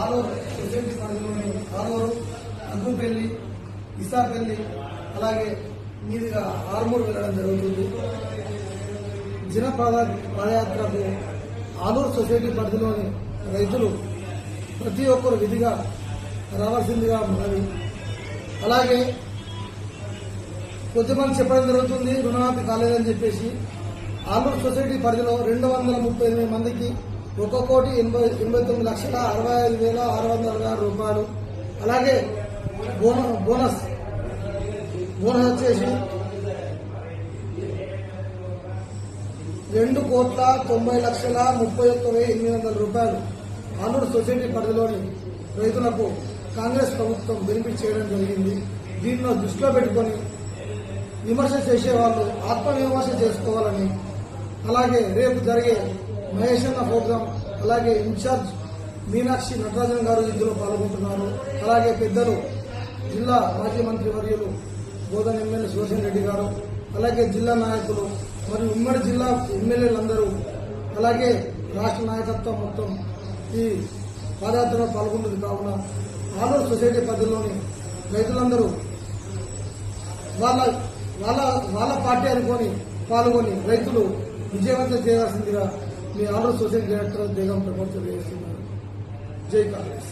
Aluru society పరిధిలోని ఆలూరు, అగ్గుపల్లి, ఇసాపల్లి, అలాగే మీదుగా ఆర్మూరు వెళ్లడం జరుగుతుంది. జన పాదయాత్రకు ఆలూరు సొసైటీ పరిధిలోని రైతులు ప్రతి ఒక్కరు విధిగా రావాల్సిందిగా ఉన్నది. అలాగే కొద్దిమంది చెప్పడం జరుగుతుంది రుణమాఫీ కాలేదని చెప్పేసి. ఆలూరు సొసైటీ పరిధిలో 238 మందికి 1,89,65,656 రూపాయలు. అలాగే బోనస్ వచ్చేసి 2,90,31,800 రూపాయలు ఆలూరు సొసైటీ పరిధిలోని రైతులకు కాంగ్రెస్ ప్రభుత్వం బెనిఫిట్ చేయడం జరిగింది. దీనిలో దృష్టిలో పెట్టుకుని విమర్శ చేసే వాళ్ళు ఆత్మవిమర్శ చేసుకోవాలని, అలాగే రేపు జరిగే మహేష్ అన్న ప్రోగ్రాం, అలాగే ఇన్ఛార్జ్ మీనాక్షి నటరాజన్ గారు ఇందులో పాల్గొంటున్నారు. అలాగే పెద్దలు జిల్లా మాజీ మంత్రి వర్యులు బోధన ఎమ్మెల్యే సుదర్శన్ రెడ్డి గారు, అలాగే జిల్లా నాయకులు మరియు ఉమ్మడి జిల్లా ఎమ్మెల్యేలందరూ, అలాగే రాష్ట్ర నాయకత్వం మొత్తం ఈ పాదయాత్రలో పాల్గొంటుంది. కావున ఆలూరు సొసైటీ పరిధిలోని రైతులందరూ వాళ్ళ పార్టీ అనుకొని పాల్గొని రైతులు విజయవంతం చేయాల్సిందిగా మీ ఆలూరు సొసైటీ డైరెక్టర్ బేగం ప్రమోద్ చేస్తున్నారు. జై కాంగ్రెస్.